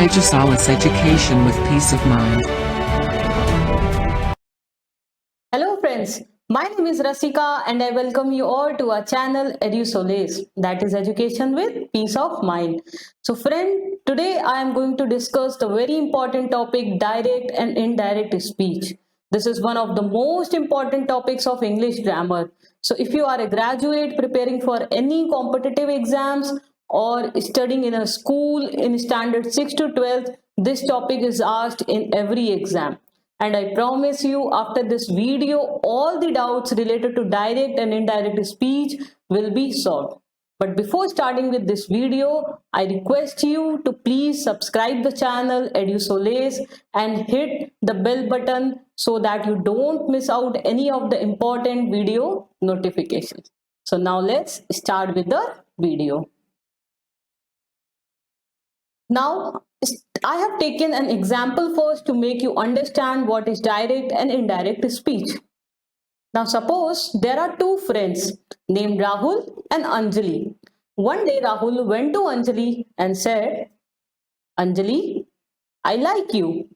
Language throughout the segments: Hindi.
Edusalis education with peace of mind. Hello friends, my name is Rasika and I welcome you all to our channel EduSolace, that is education with peace of mind. So friend, today I am going to discuss the very important topic, direct and indirect speech. This is one of the most important topics of English grammar. So if you are a graduate preparing for any competitive exams or studying in a school in standard 6 to 12, this topic is asked in every exam. And I promise you, after this video, all the doubts related to direct and indirect speech will be solved. But before starting with this video, I request you to please subscribe the channel EduSolace and hit the bell button so that you don't miss out any of the important video notifications. So now let's start with the video. Now, I have taken an example first to make you understand what is direct and indirect speech. Now, suppose there are two friends named Rahul and Anjali. One day, Rahul went to Anjali and said, Anjali, I like you.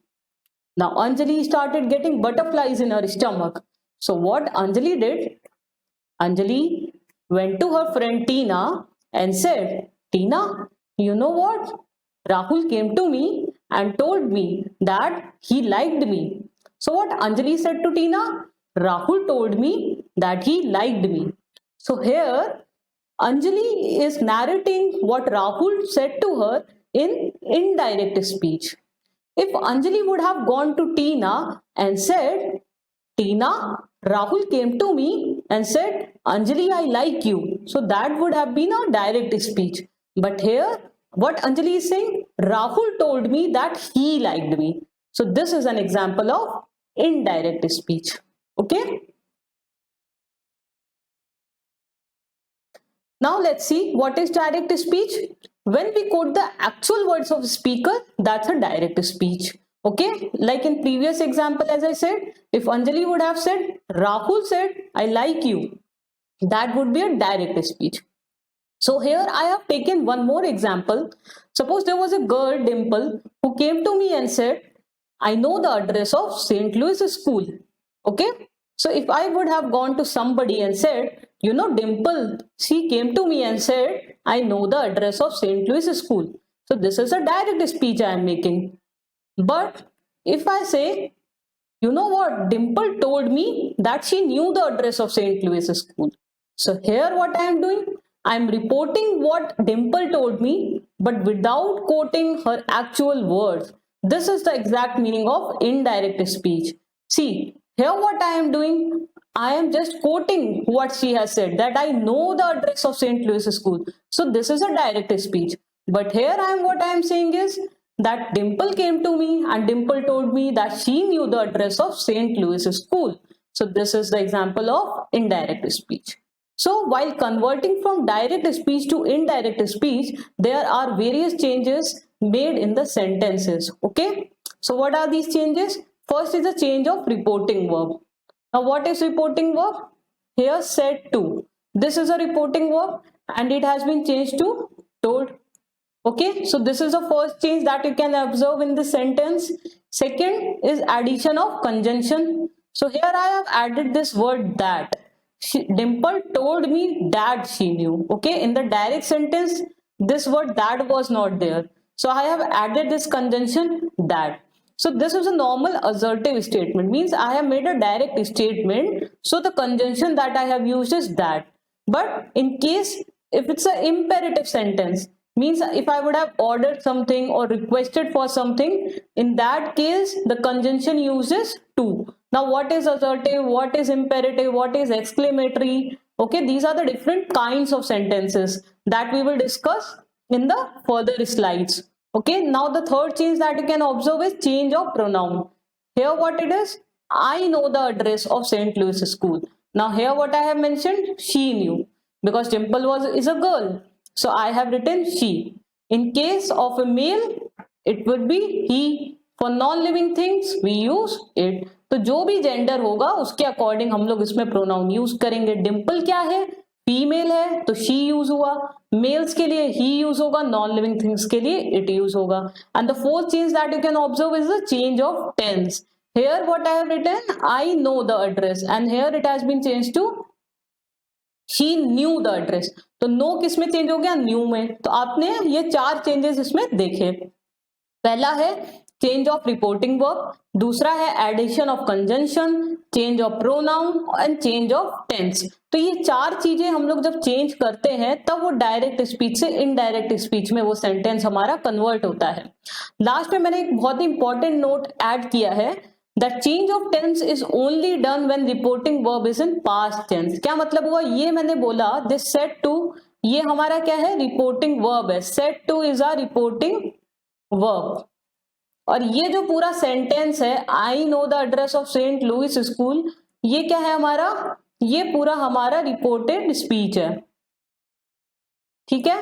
Now, Anjali started getting butterflies in her stomach. So, what Anjali did? Anjali went to her friend Tina and said, Tina, you know what? Rahul came to me and told me that he liked me. So what Anjali said to Tina? Rahul told me that he liked me. So here Anjali is narrating what Rahul said to her in indirect speech. If Anjali would have gone to Tina and said, Tina, Rahul came to me and said, Anjali, I like you. So that would have been a direct speech. But here what Anjali is saying, Rahul told me that he liked me. So this is an example of indirect speech. Okay. Now let's see what is direct speech. When we quote the actual words of speaker, that's a direct speech. Okay. Like in previous example, as I said, if Anjali would have said, Rahul said, I like you, that would be a direct speech. So here I have taken one more example. Suppose there was a girl, Dimple, who came to me and said, I know the address of St. Louis School. Okay. So if I would have gone to somebody and said, you know, Dimple, she came to me and said, I know the address of St. Louis School. So this is a direct speech I am making. But if I say, you know what, Dimple told me that she knew the address of St. Louis School. So here what I am doing? I am reporting what Dimple told me, but without quoting her actual words. This is the exact meaning of indirect speech. See, here what I am doing, I am just quoting what she has said, that I know the address of St. Louis School. So this is a direct speech. But here what I am saying is that Dimple came to me and Dimple told me that she knew the address of St. Louis School. So this is the example of indirect speech. So while converting from direct speech to indirect speech, there are various changes made in the sentences. Okay. So what are these changes? First is the change of reporting verb. Now what is reporting verb? Here said to. This is a reporting verb and it has been changed to told. Okay. So this is the first change that you can observe in the sentence. Second is addition of conjunction. So here I have added this word that. Dimple told me that she knew. Okay, in the direct sentence, this word that was not there. So I have added this conjunction that. So this is a normal assertive statement, means I have made a direct statement. So the conjunction that I have used is that. But in case if it's an imperative sentence, means if I would have ordered something or requested for something, in that case the conjunction uses to. Now what is assertive, what is imperative, what is exclamatory? Okay, these are the different kinds of sentences that we will discuss in the further slides. Okay, now the third change that you can observe is change of pronoun. Here what it is, I know the address of St. Louis School. Now here what I have mentioned, she knew, because Dimple is a girl. So I have written she. In case of a male, it would be he. For non-living things, we use it. तो जो भी जेंडर होगा उसके अकॉर्डिंग हम लोग इसमें प्रोनाउन यूज करेंगे. डिम्पल क्या है? फीमेल है तो शी यूज हुआ, मेल्स के लिए ही यूज होगा, नॉन लिविंग थिंग्स के लिए इट यूज होगा. And the fourth change that you can observe is the change of tense. Here what I have written, I know the address, and here it has been changed to she knew the address. तो no किस में चेंज हो गया, न्यू में. तो आपने ये 4 चेंजेस इसमें देखे. पहला है चेंज ऑफ रिपोर्टिंग वर्ब, दूसरा है addition of conjunction, change of pronoun and change of tense. तो ये 4 चीजें हम लोग जब चेंज करते हैं तब वो डायरेक्ट स्पीच से इनडायरेक्ट स्पीच में वो सेंटेंस हमारा कन्वर्ट होता है. लास्ट में मैंने एक बहुत ही इंपॉर्टेंट नोट ऐड किया है, that change of tense is only done when reporting verb is in past tense. क्या मतलब हुआ, ये मैंने बोला this said to, ये हमारा क्या है, रिपोर्टिंग वर्ब है. said to is a reporting verb. और ये जो पूरा सेंटेंस है I know the address of Saint Louis school, ये क्या है हमारा, ये पूरा हमारा रिपोर्टेड स्पीच है. ठीक है,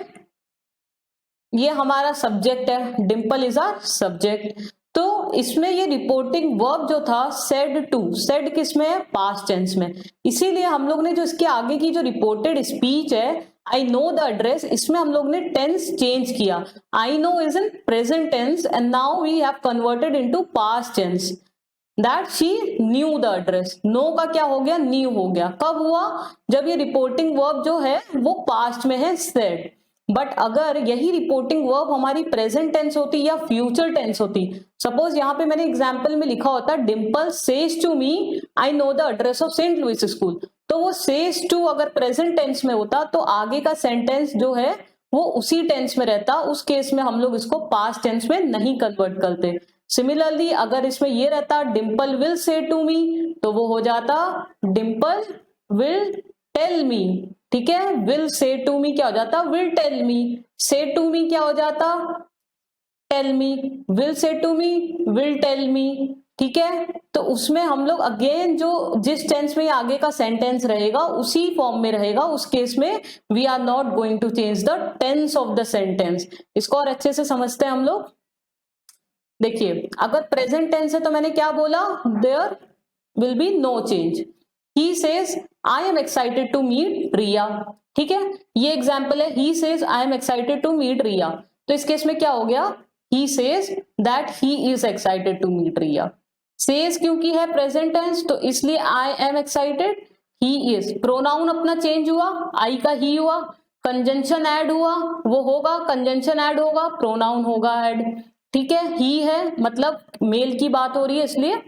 ये हमारा सब्जेक्ट है, डिम्पल इज आवर सब्जेक्ट. तो इसमें ये रिपोर्टिंग वर्ब जो था सेड टू, सेड किस में है, पास्ट टेंस में. इसीलिए हम लोग ने जो इसके आगे की जो रिपोर्टेड स्पीच है आई नो द एड्रेस, इसमें हम लोग ने टेंस चेंज किया. I know is in present tense and now we have converted into past tense that she knew the address. Know का क्या हो गया, न्यू हो गया. कब हुआ, जब ये रिपोर्टिंग वर्ब जो है वो पास्ट में है सेड. बट अगर यही रिपोर्टिंग वर्ब हमारी प्रेजेंट टेंस होती या फ्यूचर टेंस होती, सपोज यहाँ पे मैंने एग्जांपल में लिखा होता Dimple says to me I know the address of Saint Louis school, तो वो सेज टू अगर प्रेजेंट टेंस में होता तो आगे का सेंटेंस जो है वो उसी टेंस में रहता. उस केस में हम लोग इसको पास्ट टेंस में नहीं कन्वर्ट करते. सिमिलरली अगर इसमें ये रहता Dimple will say to me, तो वो हो जाता डिम्पल विल टेल मी. ठीक है, विल से टू मी क्या हो जाता, विल टेल मी. से टू मी क्या हो जाता, tell me. Will say to me, will tell me. ठीक है, तो उसमें हम लोग अगेन जो जिस टेंस में आगे का सेंटेंस रहेगा उसी फॉर्म में रहेगा. उस केस में we are not going to change the tense of the sentence. इसको और अच्छे से समझते हैं हम लोग. देखिए अगर प्रेजेंट टेंस है तो मैंने क्या बोला, there will be no change. He says I am excited to meet Riya. ठीक है, ये एग्जाम्पल है. He says I am excited to meet Riya. तो इस केस में क्या हो गया, He says that he is excited to meet Riya. Says क्योंकि है प्रेजेंट टेंस तो इसलिए I am excited. He is, pronoun अपना चेंज हुआ, I का ही हुआ, कंजंक्शन ऐड हुआ, वो होगा कंजंक्शन ऐड होगा, प्रोनाउन होगा ऐड. ठीक है, ही है मतलब मेल की बात हो रही है इसलिए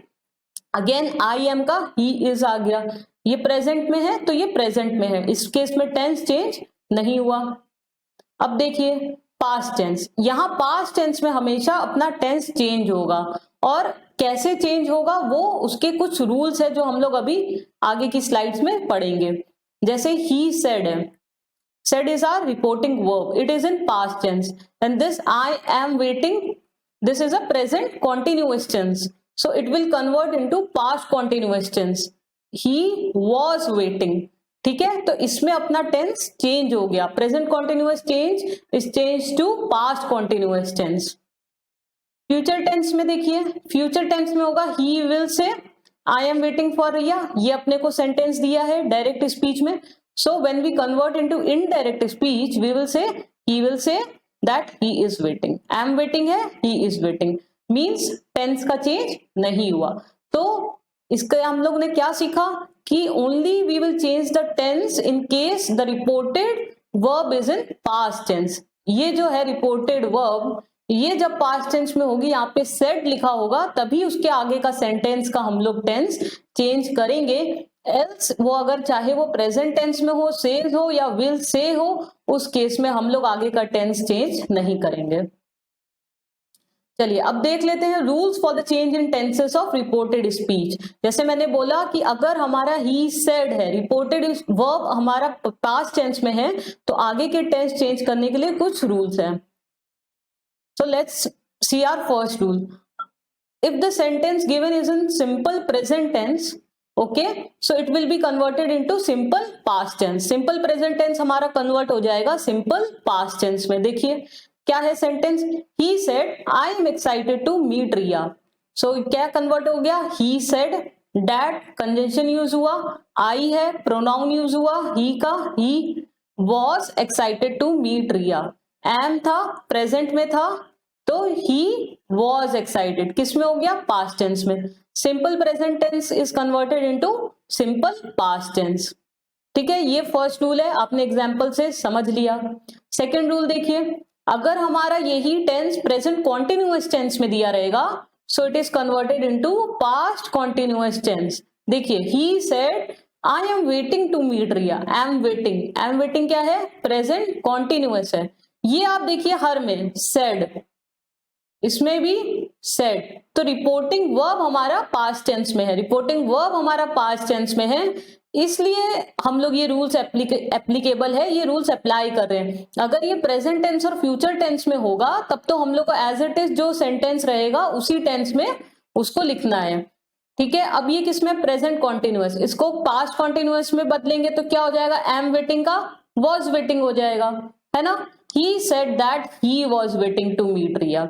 अगेन आई एम का ही इज आ गया. ये प्रेजेंट में है तो ये प्रेजेंट में है, इस केस में टेंस चेंज नहीं हुआ. अब देखिए पास्ट टेंस, यहां पास्ट टेंस में हमेशा अपना टेंस चेंज होगा. और कैसे चेंज होगा वो उसके कुछ रूल्स है जो हम लोग अभी आगे की स्लाइड्स में पढ़ेंगे. जैसे ही सेड है, said is our reporting verb, it is in past tense. And this I am waiting, this is a present continuous tense. So it will convert into past continuous tense. He was waiting. ठीक है, तो इसमें अपना टेंस चेंज हो गया. Present continuous tense is change to past continuous tense. Future tense में देखिए, फ्यूचर टेंस में होगा he will say I am waiting for Riya. ये अपने को सेंटेंस दिया है डायरेक्ट स्पीच में. So when we convert into indirect speech we will say, he will say that he is waiting. I am waiting है, he is waiting, means tense का चेंज नहीं हुआ. तो इसके हम लोग ने क्या सीखा कि only we will change the tense in case the reported verb is in past tense. ये जो है रिपोर्टेड वर्ब, ये जब पास्ट टेंस में होगी, यहाँ पे सेड लिखा होगा, तभी उसके आगे का सेंटेंस का हम लोग टेंस चेंज करेंगे. एल्स वो अगर चाहे वो प्रेजेंट टेंस में हो, सेज हो या विल से हो, उस केस में हम लोग आगे का टेंस चेंज नहीं करेंगे. चलिए अब देख लेते हैं rules for the change in tenses of reported speech. जैसे मैंने बोला कि अगर हमारा ही सेड है, रिपोर्टेड वर्ब हमारा पास्ट टेंस में है, तो आगे के टेंस चेंज करने के लिए कुछ रूल्स हैं. So let's see our first rule. If the sentence given is in simple present tense, okay, so it will be converted into simple past tense. Simple present tense हमारा कन्वर्ट हो जाएगा सिंपल पास्ट टेंस में. देखिए क्या है sentence, he said I am excited to meet Riya. So क्या कन्वर्ट हो गया, he said that conjunction use हुआ, आई है प्रोनाउन यूज हुआ ही का, ही was excited to meet Riya, am था प्रेजेंट में था तो ही वॉज एक्साइटेड किस में हो गया, पास्ट टेंस में। Simple present tense is converted into simple past tense. ठीक है, ये फर्स्ट रूल है, आपने एग्जाम्पल से समझ लिया। सेकेंड रूल देखिए, अगर हमारा यही टेंस प्रेजेंट कॉन्टिन्यूअस टेंस में दिया रहेगा so it is converted into past continuous tense. देखिए, he said I am waiting to meet Riya, am waiting क्या है, प्रेजेंट कॉन्टिन्यूअस है। ये आप देखिए हर में सेड, इसमें भी सेड, तो रिपोर्टिंग वर्ब हमारा पास्ट टेंस में है, रिपोर्टिंग वर्ब हमारा पास्ट टेंस में है, इसलिए हम लोग ये रूल्स एप्लीकेबल है, ये रूल्स अप्लाई कर रहे हैं। अगर ये प्रेजेंट टेंस और फ्यूचर टेंस में होगा तब तो हम लोग को एज इट इज जो सेंटेंस रहेगा उसी टेंस में उसको लिखना है। ठीक है, अब ये किसमें, प्रेजेंट कॉन्टिन्यूअस, इसको पास्ट कॉन्टिन्यूअस में बदलेंगे तो क्या हो जाएगा, एम वेटिंग का वॉज वेटिंग हो जाएगा, है ना। He said that he was waiting to meet Riya.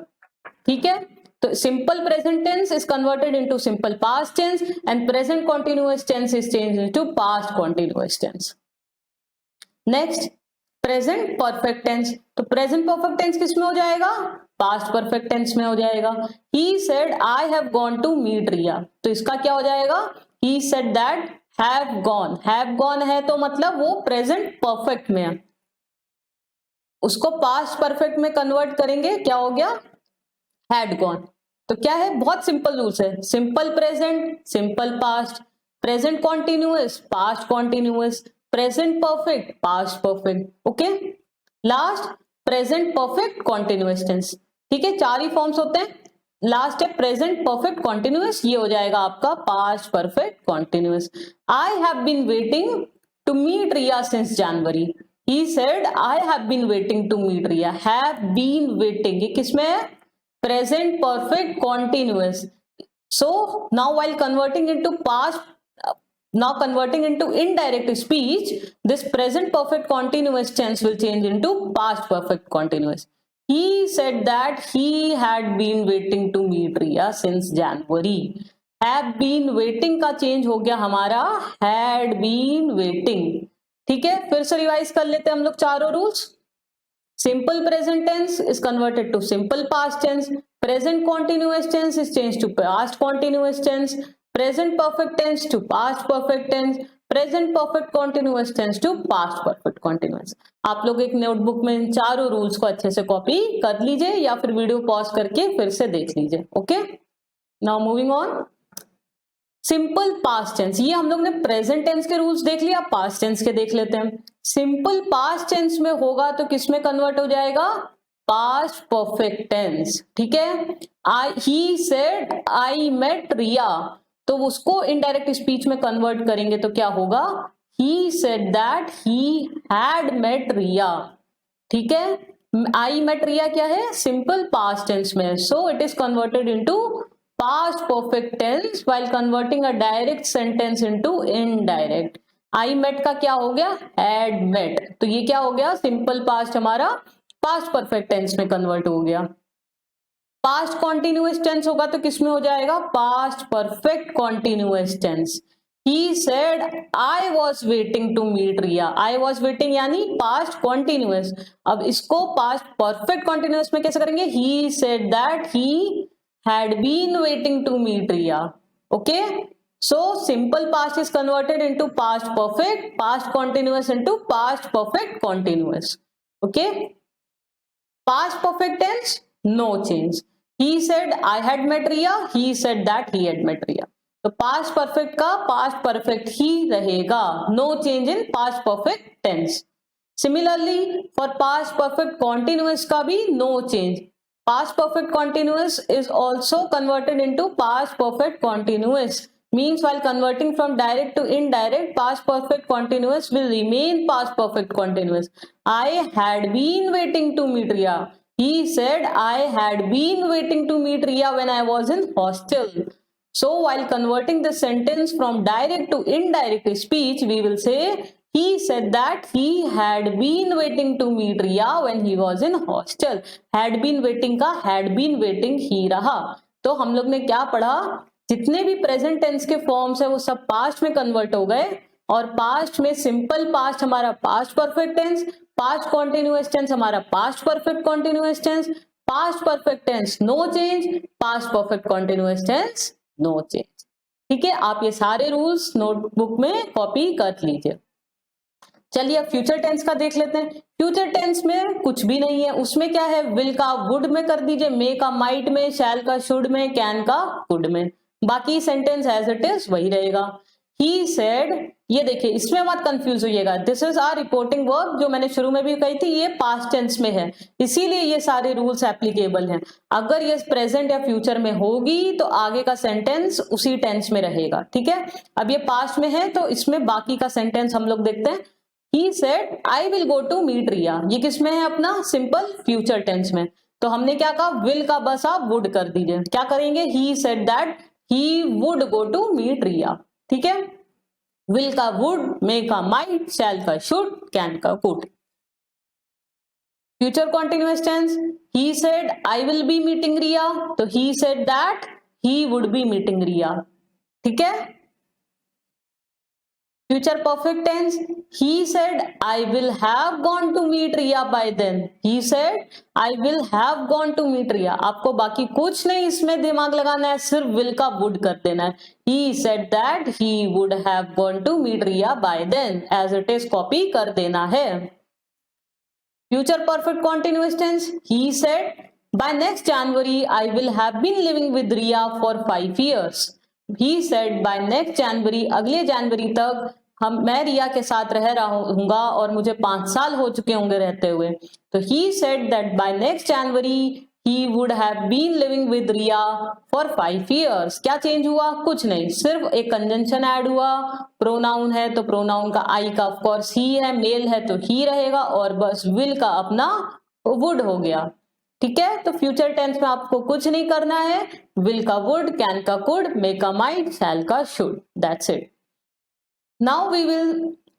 ठीक है, तो simple present tense is converted into simple past tense and present continuous tense is changed into past continuous tense. Next, present perfect tense, तो प्रेजेंट परफेक्ट टेंस किस में हो जाएगा, पास्ट परफेक्ट टेंस में हो जाएगा। He said I have gone to meet Riya, तो इसका क्या हो जाएगा, he said that have gone है तो मतलब वो प्रेजेंट परफेक्ट में है, उसको पास्ट परफेक्ट में कन्वर्ट करेंगे, क्या हो गया, हैड गॉन। तो क्या है, बहुत सिंपल रूल्स है, simple present simple past, present continuous past continuous, present perfect past perfect. Okay, last present perfect continuous tense. ठीक है, चार ही फॉर्म्स होते हैं, लास्ट है प्रेजेंट परफेक्ट कॉन्टिन्यूअस, ये हो जाएगा आपका past perfect continuous. I have been waiting to meet Riya since January, he said I have been waiting to meet Riya, have been waiting ये किसमें है, present perfect continuous. So now while converting into indirect speech, this present perfect continuous tense will change into past perfect continuous. He said that he had been waiting to meet Riya since January. Have been waiting का change हो गया हमारा had been waiting। ठीक है, फिर से रिवाइज कर लेते हैं हम लोग चारों rules. Simple present tense is converted to simple past tense. Present continuous tense is changed to past continuous tense. Present perfect tense to past perfect tense. Present perfect continuous tense to past perfect continuous. आप लोग एक नोटबुक में इन चारों रूल्स को अच्छे से कॉपी कर लीजिए या फिर वीडियो पॉज करके फिर से देख लीजिए। Okay, now moving on. Simple past tense, ये हम लोग ने प्रेजेंट टेंस के रूल्स देख लिया, पास्ट टेंस के देख लेते हैं। सिंपल पास्ट टेंस में होगा तो किसमें कन्वर्ट हो जाएगा, पास्ट परफेक्ट टेंस। ठीक है, ही सेड आई मेट रिया, तो उसको इनडायरेक्ट स्पीच में कन्वर्ट करेंगे तो क्या होगा, he said that he had met Riya. ठीक है, आई मेट रिया क्या है, सिंपल पास्ट टेंस में, सो it is converted into past perfect tense while converting a direct sentence into indirect. I met का क्या हो गया, had met, तो ये क्या हो गया, सिंपल पास्ट हमारा पास्ट परफेक्ट टेंस में कन्वर्ट हो गया। पास्ट कॉन्टिन्यूअस टेंस होगा तो किसमें हो जाएगा, past perfect continuous tense. He said I was waiting to meet Riya. I was waiting यानी पास्ट कॉन्टिन्यूअस। अब इसको पास्ट परफेक्ट कॉन्टिन्यूअस में कैसे करेंगे, he said that he had been waiting to meet Riya. Okay, so simple past is converted into past perfect, past continuous into past perfect continuous. Okay, past perfect tense no change. He said I had met Riya, he said that he had met Riya. तो past perfect का past perfect ही रहेगा, no change in past perfect tense. Similarly for past perfect continuous का भी no change. Past perfect continuous is also converted into past perfect continuous. Means while converting from direct to indirect, past perfect continuous will remain past perfect continuous. I had been waiting to meet Riya. He said I had been waiting to meet Riya when I was in hostel. So while converting the sentence from direct to indirect speech, we will say he said that he had been waiting to meet Riya when he was in hostel. Had been waiting का had been waiting ही रहा। तो हम लोग ने क्या पढ़ा, जितने भी प्रेजेंट टेंस के फॉर्म्स है वो सब पास्ट में कन्वर्ट हो गए, और पास्ट में सिंपल पास्ट हमारा past perfect tense, past continuous tense हमारा past perfect continuous tense, past perfect tense no change, past perfect continuous tense no change. ठीक है, आप ये सारे रूल्स नोटबुक में कॉपी कर लीजिए। चलिए अब फ्यूचर टेंस का देख लेते हैं। फ्यूचर टेंस में कुछ भी नहीं है, उसमें क्या है, विल का वुड में कर दीजिए, मे का माइट में, शैल का शुड में, कैन का कुड में, बाकी सेंटेंस एज इट इज वही रहेगा। ही सेड, ये देखिए इसमें मत कंफ्यूज होइएगा, this is our reporting verb, जो मैंने शुरू में भी कही थी, ये पास्ट टेंस में है, इसीलिए ये सारे रूल्स एप्लीकेबल हैं। अगर ये प्रेजेंट या फ्यूचर में होगी तो आगे का सेंटेंस उसी टेंस में रहेगा। ठीक है, अब ये पास्ट में है तो इसमें बाकी का सेंटेंस हम लोग देखते हैं। He said, I will go to meet Riya, ये किसमें है, अपना सिंपल फ्यूचर टेंस में। तो हमने क्या कहा, विल का बस आप वुड कर दीजिए, क्या करेंगे, he said that he would go to meet Riya। ठीक है, विल का वुड, मे का माइट, शैल का शुड, कैन का could. Future continuous tense, he said I will be meeting Riya, तो he said that he would be meeting Riya। ठीक है, future perfect tense, he said I will have gone to meet Riya by then, he said I will have gone to meet Riya। आपको बाकी कुछ नहीं इसमें दिमाग लगाना है, सिर्फ will का would कर देना है। he said that he would have gone to meet Riya by then, as it is copy कर देना है। Future perfect continuous tense, he said by next January I will have been living with Riya for 5 years। He said by next January, अगले जनवरी तक मैं रिया के साथ रह रहूंगा और मुझे 5 साल हो चुके होंगे रहते हुए। तो he said that by next January he would have been living with Riya for 5 years। क्या चेंज हुआ, कुछ नहीं, सिर्फ एक कंजंक्शन ऐड हुआ, प्रोनाउन है तो प्रोनाउन का आई का ऑफ कोर्स ही है, मेल है तो ही रहेगा, और बस विल का अपना वुड हो गया। ठीक है, तो फ्यूचर टेंस में आपको कुछ नहीं करना है, विल का वुड, कैन का कुड, मे का माइट, शैल का should, that's it. Now we will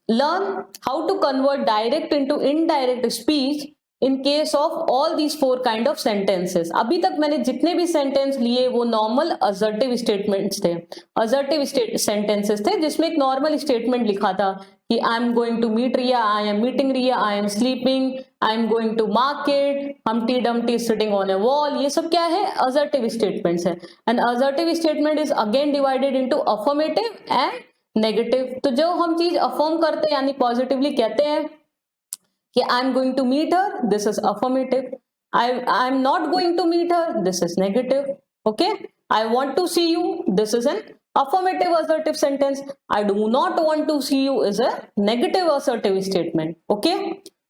learn how to convert direct into indirect speech in case of all these 4 kind of sentences. अभी तक मैंने जितने भी सेंटेंस लिए वो नॉर्मल असर्टिव स्टेटमेंट्स थे, असर्टिव सेंटेंसेस थे जिसमें एक नॉर्मल स्टेटमेंट लिखा था कि I am going to meet Riya, I am meeting Riya, I am sleeping, I am going to market, Humpty Dumpty sitting on a wall, ये सब क्या है, असर्टिव स्टेटमेंट्स है। And assertive statement is again divided into affirmative and negative. तो जो हम चीज अफर्म करते हैं यानी पॉजिटिवली कहते हैं कि I am going to meet her, this is affirmative, I am not going to meet her, this is negative. Okay, I want to see you, this is an affirmative assertive sentence, I do not want to see you is a negative assertive statement। okay,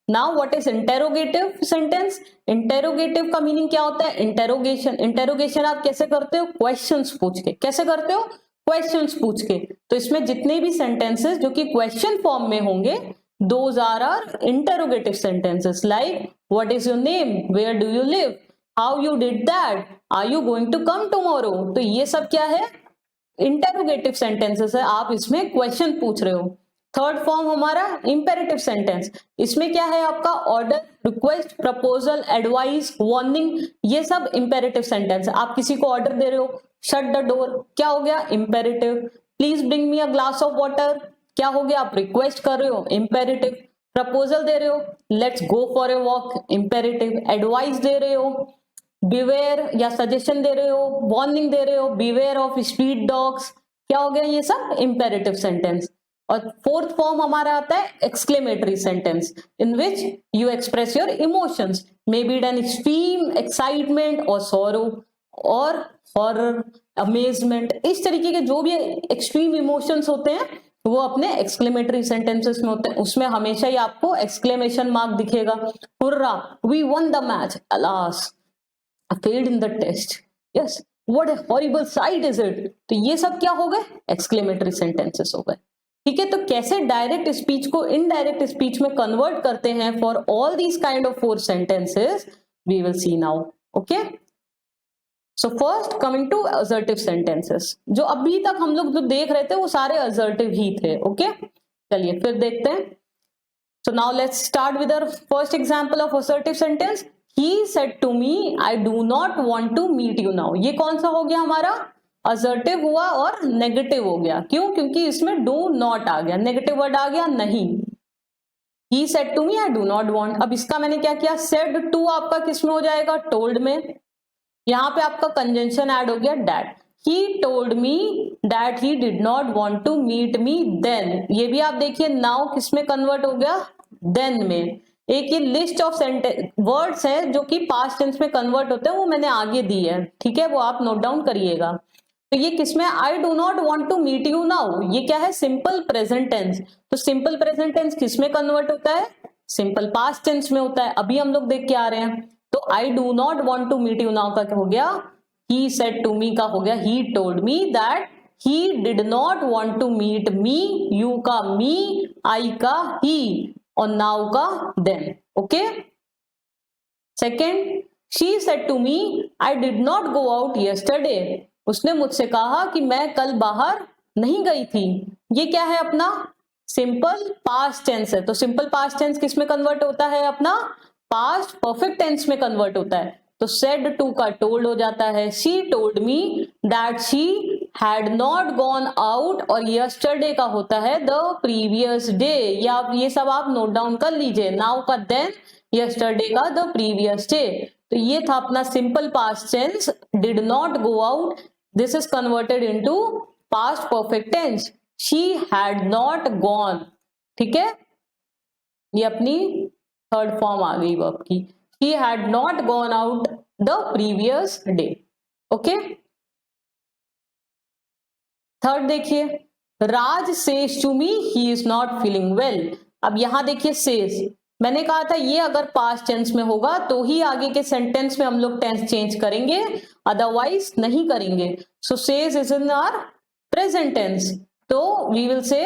now what is interrogative sentence? interrogative का मीनिंग क्या होता है, इंटेरोगेशन आप कैसे करते हो, क्वेश्चंस पूछ के, कैसे करते हो, क्वेश्चंस पूछ के। तो इसमें जितने भी सेंटेंसेस जो कि क्वेश्चन फॉर्म में होंगे, those are our interrogative sentences, like what is your name, where do you live, how you did that, are you going to come tomorrow। तो ये सब क्या है, इंटेरोगेटिव सेंटेंसेस है, आप इसमें क्वेश्चन पूछ रहे हो। थर्ड फॉर्म हमारा इंपेरेटिव सेंटेंस, इसमें क्या है आपका order, request, proposal, advice, warning, ये सब इंपेरेटिव सेंटेंस है। आप किसी को ऑर्डर दे रहे हो, शट द डोर, क्या हो गया, imperative. Please bring me a glass of water, क्या हो गया, आप रिक्वेस्ट कर रहे हो, इंपेरेटिव। प्रपोजल दे रहे हो, let's go for a walk, imperative. Advice दे रहे हो, बिवेयर या सजेशन दे रहे हो, वार्निंग दे रहे हो, बिवेयर ऑफ स्ट्रीट डॉग्स, क्या हो गया, ये सब इंपेरेटिव सेंटेंस। और फोर्थ फॉर्म हमारा आता है exclamatory sentence, in which you express your emotions, may be an extreme excitement और सॉरो और हॉरर, अमेजमेंट, इस तरीके के जो भी एक्सट्रीम इमोशंस होते हैं वो अपने एक्सक्लेमेटरी सेंटेंसेस में होते हैं। उसमें हमेशा ही आपको एक्सक्लेमेशन मार्क दिखेगा, hurrah, we won the match, alas, I failed in the test, yes, what a horrible sight is it। तो ये सब क्या हो गए, एक्सक्लेमेटरी सेंटेंसेस हो गए। ठीक है, तो कैसे डायरेक्ट स्पीच को इनडायरेक्ट स्पीच में कन्वर्ट करते हैं for all these kind of 4 sentences, we will see now. Okay, so first coming to assertive sentences, जो अभी तक हम लोग जो देख रहे थे वो सारे असर्टिव ही थे। ओके, चलिए फिर देखते हैं। So now let's start with our first example of assertive sentence, He said to me, I do not want to meet you now। ये कौन सा हो गया हमारा असर्टिव हुआ और नेगेटिव हो गया। क्यों? क्योंकि इसमें डू नॉट आ गया, नेगेटिव वर्ड आ गया नहीं। He said to me I do not want। अब इसका मैंने क्या किया, said to आपका किस में हो जाएगा, told में। यहाँ पे आपका कंजंक्शन ऐड हो गया that। He told me that he did not want to meet me then। ये भी आप देखिए now किस में कन्वर्ट हो गया, then में। एक ये लिस्ट ऑफ वर्ड्स है जो कि पास्ट टेंस में कन्वर्ट होते हैं, वो मैंने आगे दी है, ठीक है, वो आप नोट डाउन करिएगा। तो ये किसमें, I do not want to meet you now, ये क्या है, सिंपल प्रेजेंट टेंस। तो सिंपल प्रेजेंट टेंस किसमें कन्वर्ट होता है, सिंपल पास्ट टेंस में होता है। अभी हम लोग देख के आ रहे हैं। तो I do not want to meet you now का क्या हो गया, ही सेड टू मी का हो गया he told me that he did not want to meet me, you का मी, आई का ही और नाउ का them. Okay. Second, she said to me I did not go out yesterday. उसने मुझसे कहा कि मैं कल बाहर नहीं गई थी। ये क्या है, अपना सिंपल पास्ट टेंस है। तो सिंपल पास्ट टेंस किस में कन्वर्ट होता है, अपना पास्ट परफेक्ट टेंस में कन्वर्ट होता है। तो सेड टू का टोल्ड हो जाता है। She told me that she had not gone out, और यस्टरडे का होता है द प्रीवियस डे। या ये सब आप नोट डाउन कर लीजिए। नाउ का देन, यस्टरडे का द प्रीवियस डे। तो ये था अपना simple past tense, did not go out. This is converted into past perfect tense. She had not gone। ठीक है, ये अपनी थर्ड फॉर्म आ गई वर्ब की। She had not gone out the previous day। Okay. Third देखिए, राज says to me he is not feeling well। अब यहां देखिए says, मैंने कहा था ये अगर पास्ट टेंस में होगा तो ही आगे के सेंटेंस में हम लोग टेंस चेंज करेंगे, अदरवाइज नहीं करेंगे। So says is in our present tense. तो we will say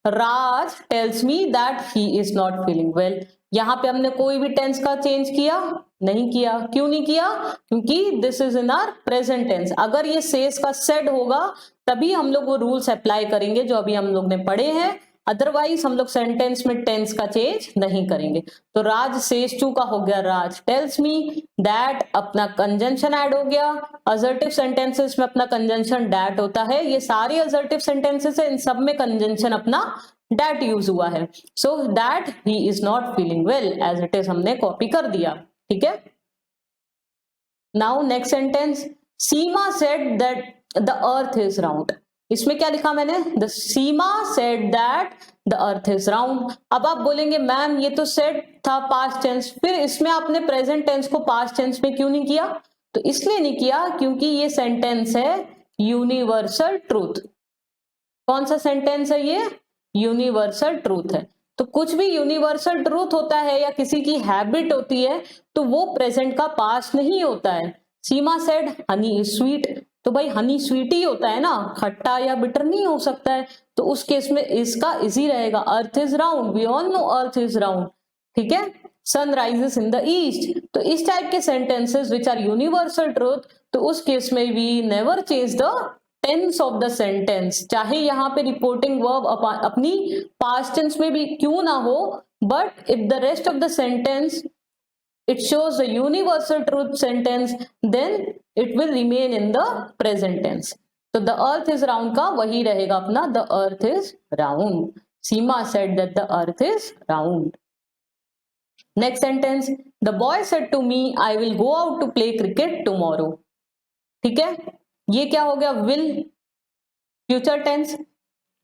Raj tells me that he is not feeling well. यहां पे हमने कोई भी टेंस का चेंज किया नहीं किया। क्यों नहीं किया? क्योंकि this is in our present tense. अगर ये सेज का सेड होगा तभी हम लोग वो रूल्स अप्लाई करेंगे जो अभी हम लोग ने पढ़े हैं, अदरवाइज हम लोग सेंटेंस में टेंस का चेंज नहीं करेंगे। तो राज सेज टू का हो गया राज टेल्स मी दैट, अपना कंजंक्शन ऐड हो गया। असर्टिव सेंटेंसेस में अपना कंजंक्शन दैट होता है। ये सारे असर्टिव सेंटेंसेस है, इन सब में कंजंक्शन अपना दैट यूज हुआ है। So that he is not feeling well as it is हमने कॉपी कर दिया। ठीक है। Now next sentence, Seema said that the earth is round. इसमें क्या लिखा मैंने, the Seema said that the earth is round. अब आप बोलेंगे मैम ये तो सेड था पास्ट टेंस, फिर इसमें आपने प्रेजेंट टेंस को पास्ट टेंस में क्यों नहीं किया? तो इसलिए नहीं किया क्योंकि ये सेंटेंस है यूनिवर्सल ट्रूथ। कौन सा सेंटेंस है ये? यूनिवर्सल ट्रूथ है। तो कुछ भी यूनिवर्सल ट्रूथ होता है या किसी की हैबिट होती है तो वो प्रेजेंट का पास्ट नहीं होता है। सीमा सेड हनी इज स्वीट, तो भाई हनी स्वीट ही होता है ना, खट्टा या बिटर नहीं हो सकता है। तो उस केस में इसका इजी रहेगा, earth is round, we all know earth is round. ठीक है। Sun rises in the east. तो इस टाइप के sentences which are universal truth, तो उस केस में we never change the tense of the sentence. चाहे यहाँ पे रिपोर्टिंग वर्ब अपनी पास्ट टेंस में भी क्यों ना हो, but if the rest of the sentence it shows the universal truth sentence, then it will remain in the present tense। तो the earth is round का वही रहेगा अपना the earth is round। Seema said that the earth is round। Next sentence, the boy said to me I will go out to play cricket tomorrow। ठीक है, ये क्या हो गया, will future tense।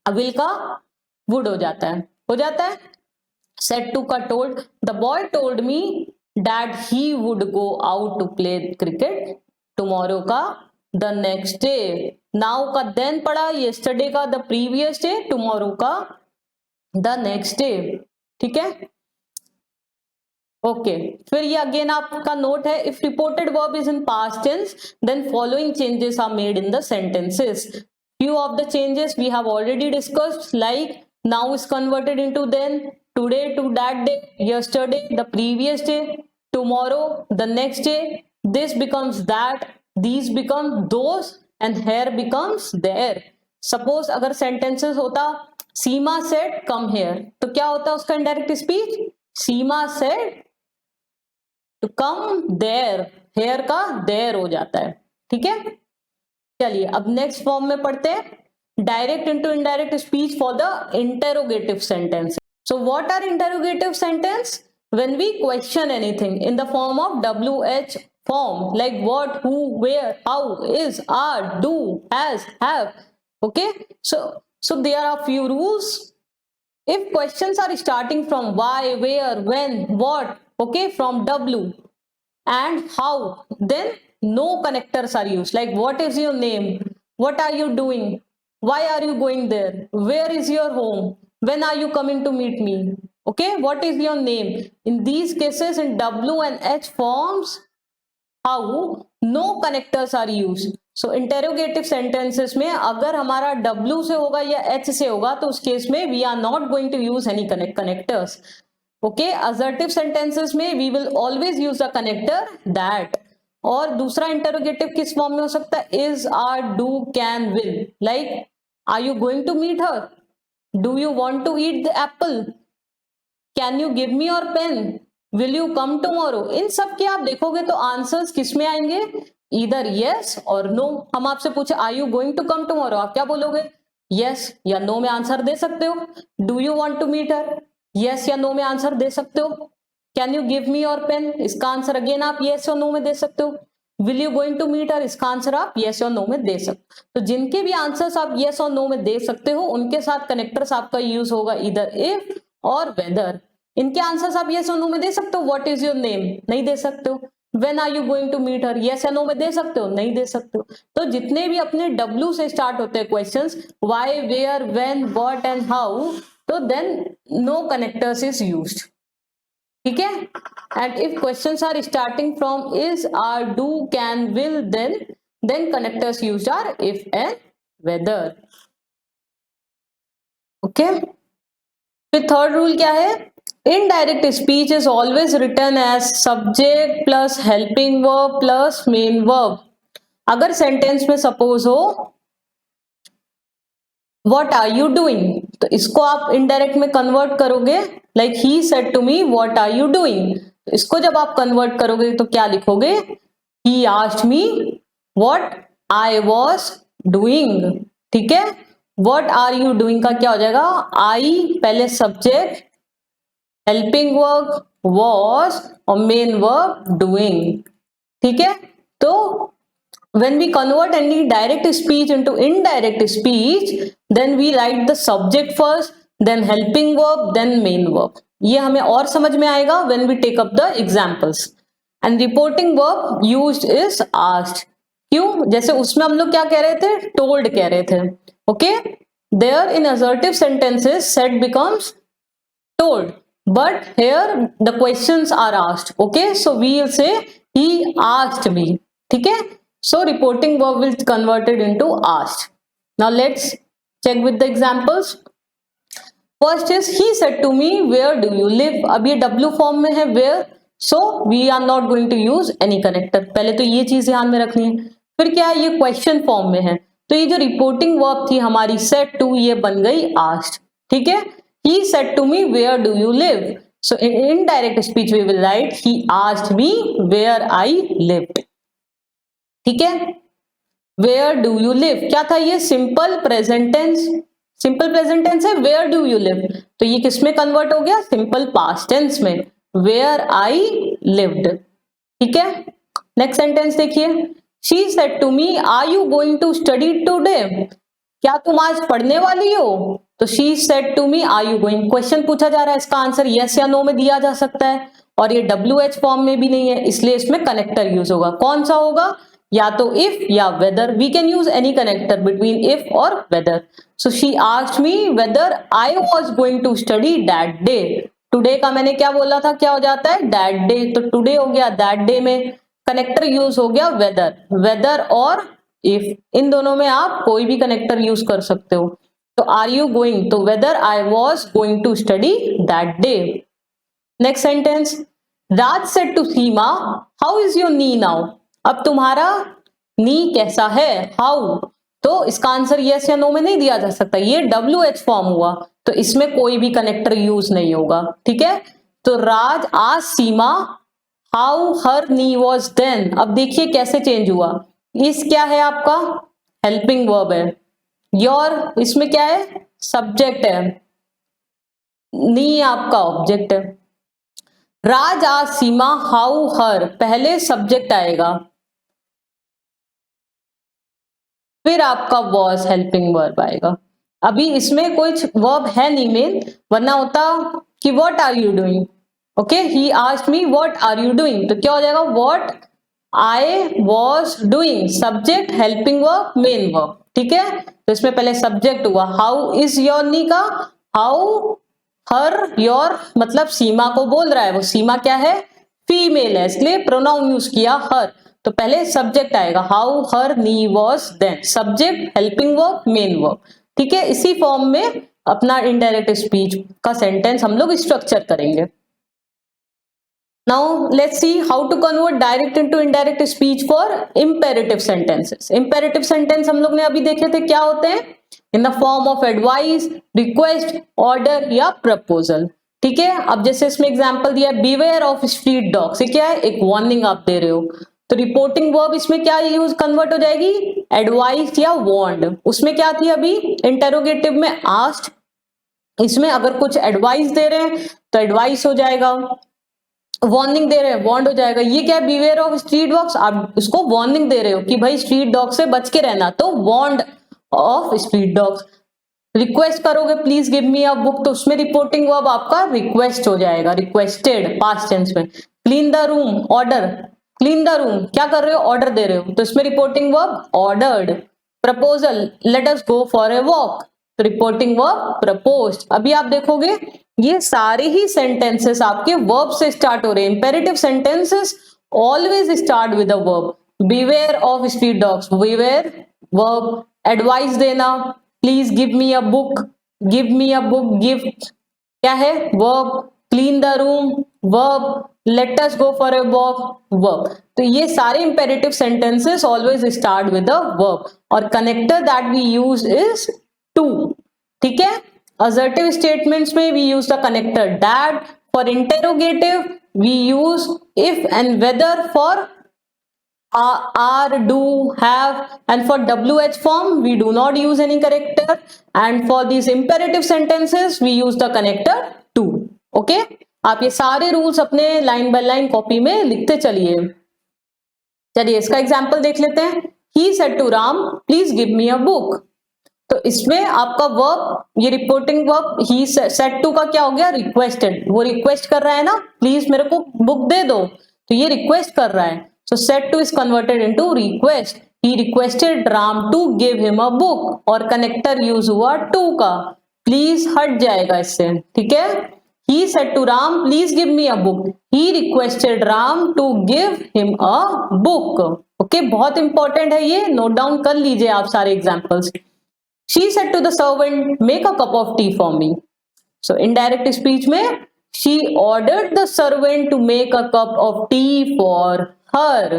will का would हो जाता है। said to का told, the boy told me that he would go out to play cricket tomorrow का the next day। now का then पढ़ा, yesterday का the previous day, tomorrow का the next day। ठीक है। ओके, फिर ये अगेन आपका नोट है, if reported verb is in past tense then following changes are made in the sentences. few of the changes we have already discussed, like now is converted into then, today to that day, yesterday the previous day, tomorrow the next day, this becomes that, these become those and here becomes there। Suppose अगर सेंटेंसेस होता सीमा सेड कम हेयर, तो क्या होता उसका indirect speech, Seema said to come there, here का देयर हो जाता है। ठीक है। चलिए अब नेक्स्ट फॉर्म में पढ़ते हैं, direct into indirect speech for the interrogative sentence. So what are interrogative sentence? When we question anything in the form of WH form, like what, who, where, how, is, are, do, has, have. Okay, so there are few rules. If questions are starting from why, where, when, what, okay, from W and how, then no connectors are used. Like what is your name, what are you doing, why are you going there, where is your home, when are you coming to meet me, okay, what is your name. In these cases, in W and H forms, how, no connectors are used. So interrogative sentences में अगर हमारा W से होगा या H से होगा तो उस केस में we are not going to use any connectors. Okay, assertive sentences में we will always use the connector that. और दूसरा इंटरोगेटिव किस फॉर्म में हो सकता है, is, are, do, can, will. Like are you going to meet her, do you want to eat the apple, can you give me your pen, will you come tomorrow. इन सब के आप देखोगे तो आंसर्स किस में आएंगे, इधर यस और नो. हम आपसे पूछे are you going to come tomorrow, आप क्या बोलोगे, यस या नो में आंसर दे सकते हो. Do you want to meet her, yes या नो में आंसर दे सकते हो. Can you give me your pen, इसका आंसर अगेन आप येस और नो में दे सकते हो. Will you going to meet her, इसका आंसर आप येस और नो में दे सकते हो. तो जिनके भी आंसर्स आप येस और नो में दे सकते हो उनके साथ कनेक्टर्स आपका यूज होगा इधर इफ और वेदर. इनके आंसर्स आप येस और नो में दे सकते हो. व्हाट इज योर नेम, नहीं दे सकते हो. When are you going to meet her, yes या नो में दे सकते हो, नहीं दे सकते हो. तो जितने भी अपने डब्ल्यू से स्टार्ट होते हैं questions, why, where, when, what and how, तो then no connectors is used. ठीक है. And if questions are starting from is, are, do, can, will, then connectors used are if and whether. Okay. फिर थर्ड रूल क्या है, indirect speech is always written as subject plus helping verb plus main verb. अगर सेंटेंस में सपोज हो व्हाट आर यू डूइंग, तो इसको आप इनडायरेक्ट में कन्वर्ट करोगे, like he said to me what are you doing. इसको जब आप कन्वर्ट करोगे तो क्या लिखोगे, he asked me what I was doing. ठीक है. व्हाट आर यू डूइंग का क्या हो जाएगा, आई पहले सब्जेक्ट, हेल्पिंग वर्ब वाज और मेन वर्ब डूइंग. ठीक है. तो when we convert any direct speech into indirect speech, then we write the subject first, then helping verb, then main verb. ये हमें और समझ में आएगा when we take up the examples. And reporting verb used is asked. क्यों, जैसे उसमें हम लोग क्या कह रहे थे, told कह रहे थे. Okay, there in assertive sentences said becomes told, but here the questions are asked. Okay, so we will say he asked me. ठीक है. So reporting verb will convert it into asked. Now let's check with the examples. First is he said to me where do you live. अब ये W form में है where, so we are not going to use any connector. पहले तो ये चीज ध्यान में रखनी है. फिर क्या है, ये question form में है, तो ये जो reporting verb थी हमारी said to, ये बन गई asked. ठीक है. He said to me where do you live. So in indirect speech we will write he asked me where I lived. ठीक है. वेयर डू यू लिव क्या था, ये simple present tense. Simple present tense है वेयर डू यू लिव, तो ये किस में कन्वर्ट हो गया, सिंपल पास्ट टेंस में, वेयर आई लिव्ड. ठीक है. नेक्स्ट सेंटेंस देखिए, she said to me are you going to study today, क्या तुम आज पढ़ने वाली हो. तो she said to me are you going, question पूछा जा रहा है, इसका आंसर यस या नो में दिया जा सकता है, और ये WH फॉर्म में भी नहीं है, इसलिए इसमें कनेक्टर यूज होगा. कौन सा होगा, या तो if या whether. We can use any connector between if और whether. So she asked me whether I was going to study that day. Today का मैंने क्या बोला था, क्या हो जाता है that day, तो today हो गया that day में कनेक्टर यूज हो गया whether. Whether और if इन दोनों में आप कोई भी कनेक्टर यूज कर सकते हो. तो are you going, तो whether I was going to study that day. Next sentence, Raj said to Seema how is your knee now. अब तुम्हारा नी कैसा है, हाउ, तो इसका आंसर यस या नो में नहीं दिया जा सकता, ये WH फॉर्म हुआ, तो इसमें कोई भी कनेक्टर यूज नहीं होगा. ठीक है. तो राज आज Seema how her knee was then. अब देखिए कैसे चेंज हुआ, इस क्या है आपका हेल्पिंग वर्ब है, योर इसमें क्या है, सब्जेक्ट है, नी आपका ऑब्जेक्ट है। राज आज सीमा हाउ हर, पहले सब्जेक्ट आएगा, फिर आपका वॉज हेल्पिंग वर्ब आएगा। अभी इसमें कोई वर्ब है नहीं मेन, वरना होता कि what are you doing, okay, he asked me what are you doing, तो क्या हो जाएगा, what I was doing, subject helping verb main verb, ठीक है। तो इसमें पहले सब्जेक्ट हुआ, हाउ इज योर नी का, हाउ हर योर मतलब सीमा को बोल रहा है, वो सीमा क्या है, फीमेल है, इसलिए प्रोनाउन यूज किया हर, तो पहले सब्जेक्ट आएगा, how her knee was, then subject helping verb main verb, ठीक है। इसी फॉर्म में अपना इनडायरेक्ट स्पीच का सेंटेंस हम लोग स्ट्रक्चर करेंगे। Now let's see how to convert direct into indirect speech for imperative sentences. Imperative sentence हम लोग ने अभी देखे थे क्या होते हैं, in the form of advice, request, order या प्रपोजल, ठीक है। अब जैसे इसमें एग्जांपल दिया है, बीवेयर ऑफ स्ट्रीट डॉग्स, ये क्या है, एक वार्निंग आप दे रहे हो, तो रिपोर्टिंग वर्ब इसमें क्या यूज कन्वर्ट हो जाएगी, एडवाइस या वार्नड। उसमें क्या थी अभी इंटेरोगेटिव में आस्क्ड, इसमें अगर कुछ एडवाइस दे रहे हैं तो एडवाइस हो जाएगा, वार्निंग दे रहे हैं वार्नड हो जाएगा। ये क्या है, बीवेयर ऑफ स्ट्रीट डॉग्स, आप उसको वार्निंग दे रहे हो कि भाई स्ट्रीट डॉग से बच के रहना, तो warned of street dogs. Request करोगे please give me a book, तो उसमें रिपोर्टिंग वर्ब आपका रिक्वेस्ट हो जाएगा, रिक्वेस्टेड पास्ट टेंस में। Clean the room, order, clean the room क्या कर रहे हो, ऑर्डर दे रहे हो, तो इसमें reporting verb ordered. Proposal, let us go for a walk, तो रिपोर्टिंग वर्ब प्रपोज्ड। अभी आप देखोगे ये सारे ही सेंटेंसेस आपके वर्ब से स्टार्ट हो रहे हैं। Imperative sentences always start with a verb. Beware of street dogs, beware verb, advice देना, please give me a book, give me a book, give क्या है verb, clean the room verb, let us go for a walk verb. तो ये सारे imperative sentences always start with a verb, और connector that we use is to, ठीक है। Assertive statements में we use the connector that, for interrogative we use if and whether, for are, do, have, and for WH form we do not use any connector, and for these imperative sentences we use the connector to, okay। आप ये सारे रूल्स अपने लाइन बाय लाइन कॉपी में लिखते चलिए। चलिए इसका एग्जाम्पल देख लेते हैं। He said to Ram, please give me a book, तो इसमें आपका वर्ब, ये reporting verb he said to का क्या हो गया, रिक्वेस्टेड, वो रिक्वेस्ट कर रहा है ना, प्लीज मेरे को बुक दे दो, तो ये रिक्वेस्ट कर रहा है, so said to is converted into request. He requested Ram to give him a book, और कनेक्टर यूज हुआ टू का, प्लीज हट जाएगा इससे, ठीक है। He said to Ram please give me a book, he requested Ram to give him a book, okay. बहुत इंपॉर्टेंट है ये, नोट डाउन कर लीजिए आप सारे examples. She said to the servant, make a cup of tea for me. So indirect speech में she ordered the servant to make a cup of tea for her.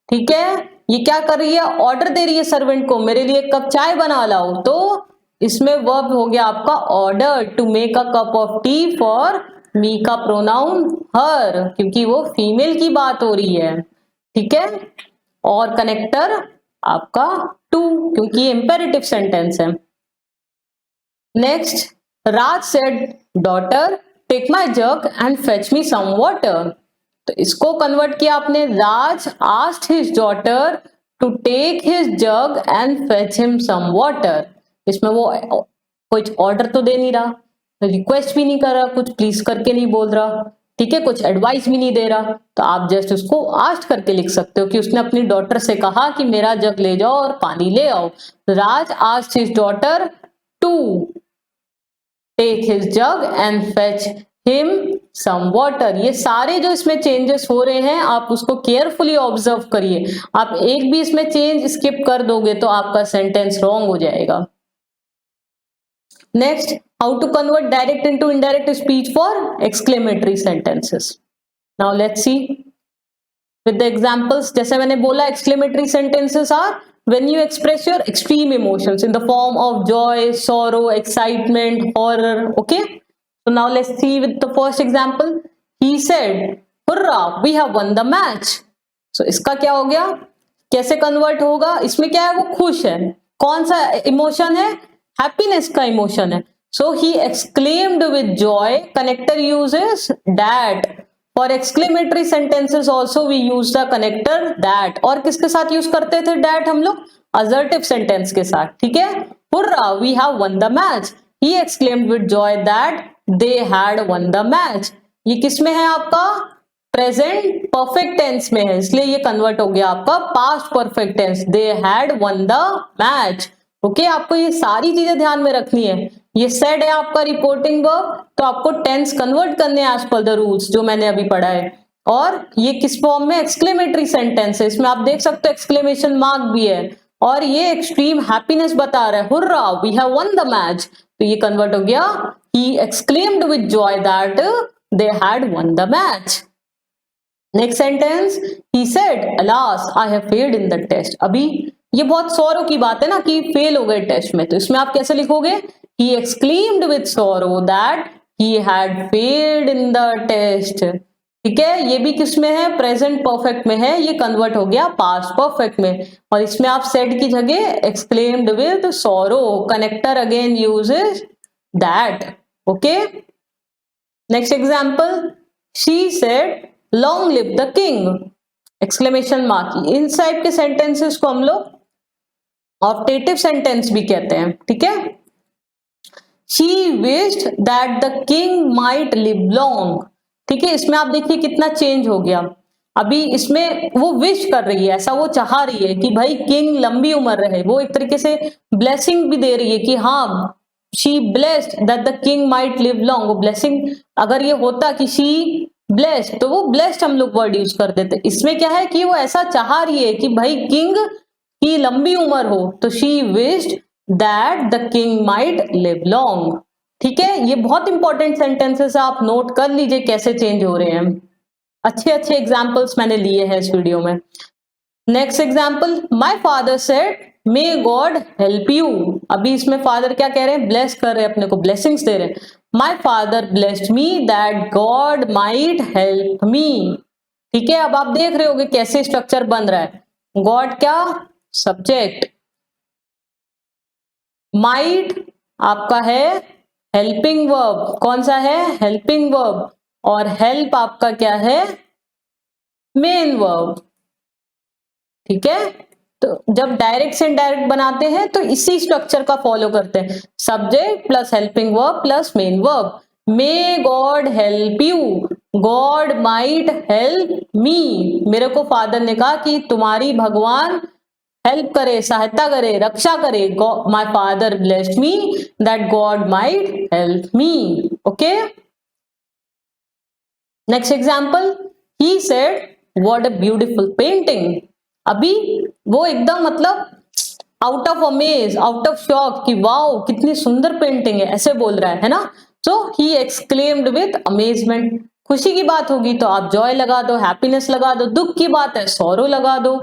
ठीक है, ये क्या कर रही है, ऑर्डर दे रही है सर्वेंट को, मेरे लिए एक कप चाय बना लाओ, तो इसमें वर्ब हो गया आपका order, to make a cup of tea for me का प्रोनाउन हर, क्योंकि वो फीमेल की बात हो रही है, ठीक है। और कनेक्टर आपका टू, क्योंकि ये इंपेरेटिव सेंटेंस है। Next, Raj said daughter take my jug and fetch me some water, तो इसको कन्वर्ट किया आपने, Raj asked his daughter to take his jug and fetch him some water. इसमें वो कुछ ऑर्डर तो दे नहीं रहा, रिक्वेस्ट भी नहीं कर रहा, कुछ प्लीज करके नहीं बोल रहा, ठीक है, कुछ एडवाइस भी नहीं दे रहा, तो आप जस्ट उसको आस्क करके लिख सकते हो कि उसने अपनी डॉटर से कहा कि मेरा जग ले जाओ और पानी ले आओ। Raj asked his daughter to take his jug and fetch him some water. ये सारे जो इसमें चेंजेस हो रहे हैं आप उसको केयरफुली ऑब्जर्व करिए, आप एक भी इसमें चेंज स्किप कर दोगे तो आपका सेंटेंस रॉन्ग हो जाएगा। Next, how to convert direct into indirect speech for exclamatory sentences. Now let's see with the examples. जैसे मैंने बोला, exclamatory sentences are when you express your extreme emotions in the form of joy, sorrow, excitement, horror, okay? So now let's see with the first example. He said, "Hurrah, we have won the match." So इसका क्या हो गया, कैसे कन्वर्ट होगा, इसमें क्या है, वो खुश है, कौन सा इमोशन है? हैप्पीनेस का इमोशन है. So he exclaimed with joy. Connector uses that. For exclamatory sentences also we use the connector that. और किसके साथ यूज करते थे that हम लोग? Assertive sentence के साथ. ठीक है? Hurrah, we have won the match. He exclaimed with joy that they had won the match. ये किस में है आपका? प्रेजेंट परफेक्ट टेंस में है, इसलिए ये कन्वर्ट हो गया आपका past perfect tense. They had won the match. Okay, आपको ये सारी चीजें ध्यान में रखनी है. ये सेड है आपका रिपोर्टिंग वर्ब, तो आपको टेंस कन्वर्ट करने एज पर द रूल्स जो मैंने अभी पढ़ा है. और ये किस फॉर्म में? एक्सक्लेमेटरी सेंटेंस है. इसमें आप देख सकते हो एक्सक्लेमेशन मार्क भी है, और ये एक्सट्रीम हैप्पीनेस बता रहा है. Hurrah, we have won the match. तो ये कन्वर्ट हो गया, he exclaimed with joy that they had won the match. Next sentence, he said, alas, I have failed in the test. अभी ये बहुत सॉरो की बात है ना कि फेल हो गए टेस्ट में, तो इसमें आप कैसे लिखोगे? He exclaimed with sorrow that he had failed in the test. ठीक है, ये भी किस में है? प्रेजेंट परफेक्ट में है. ये कन्वर्ट हो गया पास्ट परफेक्ट में, और इसमें आप said की जगह exclaimed with sorrow. Connector again uses that. Okay, next example, she said, long live the king. Exclamation mark. In type के सेंटेंसेस को हम लोग ऑप्टेटिव सेंटेंस भी कहते हैं. ठीक है, she wished that the king might live long. ठीक है, इसमें आप देखिए कितना चेंज हो गया. अभी इसमें वो विश कर रही है, ऐसा वो चाह रही है कि भाई किंग लंबी उम्र रहे. वो एक तरीके से ब्लेसिंग भी दे रही है कि हाँ, she blessed that the king might live long. वो ब्लेसिंग, अगर ये होता कि शी ब्लेस्ड, तो वो ब्लेस्ड हम लोग वर्ड यूज कर देते. इसमें क्या है कि वो ऐसा चाह रही है कि भाई किंग की लंबी उम्र हो, तो she wished that the king might live long. ठीक है, ये बहुत इंपॉर्टेंट सेंटेंसेस है, आप नोट कर लीजिए कैसे चेंज हो रहे हैं. अच्छे अच्छे एग्जाम्पल्स मैंने लिए हैं इस वीडियो में. Next example, my father said may God help you. अभी इसमें फादर क्या कह रहे हैं? ब्लेस कर रहे हैं, अपने को ब्लेसिंग्स दे रहे हैं. My father blessed me that God might help me. ठीक है, अब आप देख रहे होगे कैसे स्ट्रक्चर बन रहा है. गॉड क्या? सब्जेक्ट. माइट आपका है हेल्पिंग वर्ब. कौन सा है? Helping verb. और हेल्प आपका क्या है? Main verb. ठीक है, तो जब डायरेक्ट से इनडायरेक्ट बनाते हैं तो इसी स्ट्रक्चर का फॉलो करते हैं. Subject plus helping verb plus main verb. May God help you, God might help me. मेरे को फादर ने कहा कि तुम्हारी भगवान हेल्प करे, सहायता करे, रक्षा करे. My father blessed me that God might help me. Okay, next example, he said what a beautiful painting. अभी वो एकदम मतलब out of amaze, out of shock कि वाओ कितनी सुंदर पेंटिंग है, ऐसे बोल रहा है ना. सो ही एक्सक्लेम्ड विद अमेजमेंट. खुशी की बात होगी तो आप जॉय लगा दो, हैप्पीनेस लगा दो. दुख की बात है, सॉरो लगा दो.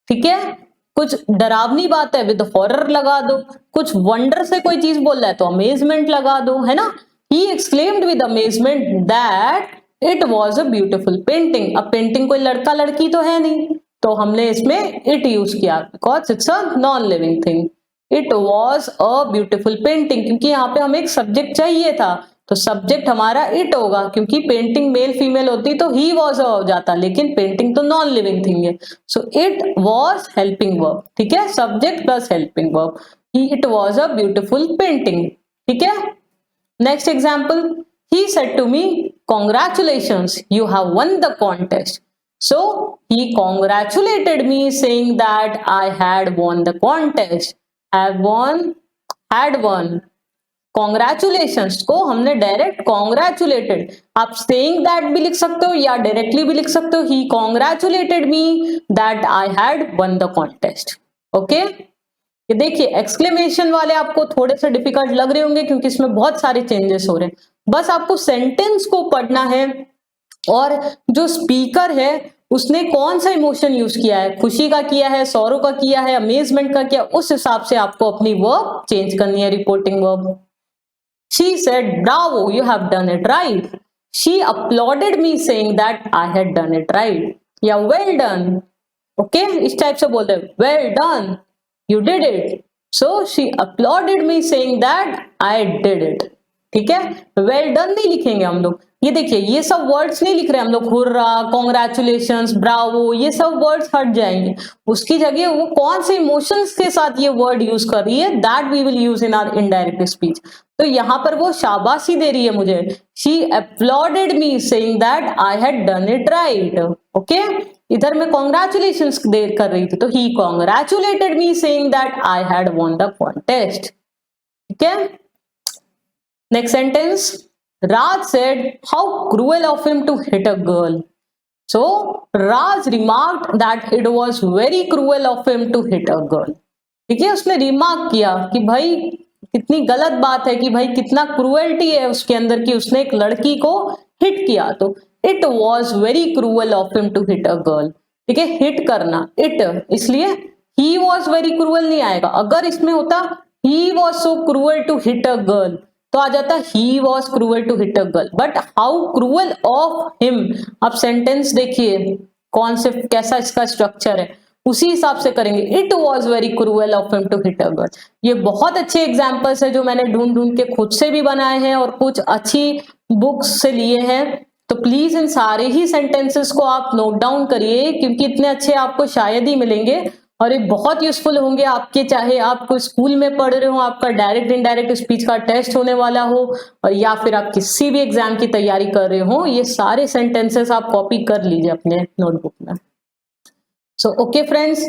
ठीक है, कुछ डरावनी बात है, विद हॉरर लगा दो. कुछ वंडर से कोई चीज बोल रहा है तो अमेजमेंट लगा दो, है ना. ही exclaimed with amazement that it was a beautiful painting. अब पेंटिंग कोई लड़का लड़की तो है नहीं, तो हमने इसमें इट यूज किया because it's a non living thing. It was a beautiful painting, क्योंकि यहाँ पे हमें एक सब्जेक्ट चाहिए था, तो सब्जेक्ट हमारा इट होगा. क्योंकि पेंटिंग मेल फीमेल होती तो ही वॉज हो जाता, लेकिन पेंटिंग तो नॉन लिविंग थिंग है. So it was helping verb. ठीक है, subject plus helping verb. It was a beautiful painting. ठीक है, next example, he said to me congratulations you have won the contest. So he congratulated me saying that I had won the contest. Have won, had won. Congratulations को हमने डायरेक्ट congratulated. आप saying that भी लिख सकते हो या डायरेक्टली भी लिख सकते हो. He congratulated me that I had won the contest. Okay? ये देखिए एक्सक्लेमेशन वाले आपको थोड़े से डिफिकल्ट लग रहे होंगे क्योंकि इसमें बहुत सारे चेंजेस हो रहे हैं. बस आपको सेंटेंस को पढ़ना है और जो स्पीकर है उसने कौन सा इमोशन यूज किया है, खुशी का किया है, सॉरो का किया है, अमेजमेंट का किया, उस हिसाब से आपको अपनी वर्ब चेंज करनी है, reporting verb. She said Bravo you have done it right. She applauded me saying that I had done it right. या वेल डन. ओके, इस टाइप से बोलते हैं well done, you did it. So she applauded me saying that I did it. ठीक है, वेल डन नहीं लिखेंगे हम लोग। ये देखिए, ये सब वर्ड्स नहीं लिख रहे हम लोग, हुर्रा, कॉन्ग्रेचुलेशंस, ब्रावो, ये सब वर्ड्स हट जाएंगे। उसकी जगह वो कौन से इमोशंस के साथ ये वर्ड यूज कर रही है, that we will use in our indirect speech. तो यहां पर वो शाबाशी दे रही है मुझे, she applauded me saying that I had done it right. Okay, इधर मैं कॉन्ग्रेचुलेशंस कर रही थी, तो he congratulated me saying that I had won the contest. ठीक है, next sentence, Raj said how cruel of him to hit a girl. So Raj remarked that it was very cruel of him to hit a girl. ठीक है, उसने रिमार्क किया कि भाई कितनी गलत बात है, कि भाई कितना क्रूएल्टी है उसके अंदर कि उसने एक लड़की को हिट किया। तो it was very cruel of him to hit a girl. ठीक है, हिट करना, इट, इसलिए ही वॉज वेरी क्रूअल नहीं आएगा। अगर इसमें होता he was so cruel to hit a girl तो आ जाता he was cruel to hit a girl, but how cruel of him. अब सेंटेंस देखिए कौन से, कैसा इसका स्ट्रक्चर है, उसी हिसाब से करेंगे। It was very cruel of him to hit a girl. ये बहुत अच्छे एग्जाम्पल्स है जो मैंने ढूंढ ढूंढ के खुद से भी बनाए हैं और कुछ अच्छी बुक्स से लिए हैं। तो प्लीज इन सारे ही सेंटेंसेस को आप नोट डाउन करिए, क्योंकि इतने अच्छे आपको शायद ही मिलेंगे और ये बहुत यूजफुल होंगे आपके, चाहे आप स्कूल में पढ़ रहे हो, आपका डायरेक्ट इनडायरेक्ट स्पीच का टेस्ट होने वाला हो, और या फिर आप किसी भी एग्जाम की तैयारी कर रहे हो, ये सारे सेंटेंसेस आप कॉपी कर लीजिए अपने नोटबुक में। So okay friends,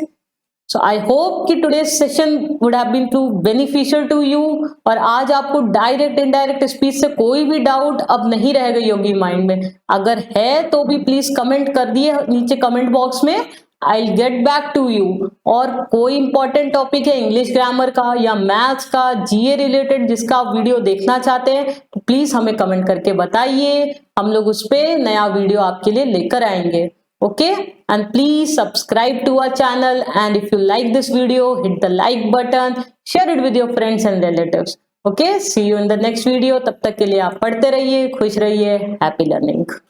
so I hope कि today session would have been too beneficial to you, और आज आपको डायरेक्ट इनडायरेक्ट स्पीच से कोई भी डाउट अब नहीं रह गई होगी माइंड में। अगर है तो भी प्लीज कमेंट कर दिए नीचे कमेंट बॉक्स में, I will get back to you. और कोई इंपॉर्टेंट टॉपिक है इंग्लिश ग्रामर का या मैथ्स का, जीए रिलेटेड, जिसका आप वीडियो देखना चाहते हैं तो प्लीज हमें कमेंट करके बताइए, हम लोग उस पे नया वीडियो आपके लिए लेकर आएंगे। Okay, and please subscribe to our channel, and if you like this video hit the like button, share it with your friends and relatives. Okay, see you in the next video. तब तक के लिए आप पढ़ते रहिए, खुश रहिए, हैप्पी लर्निंग।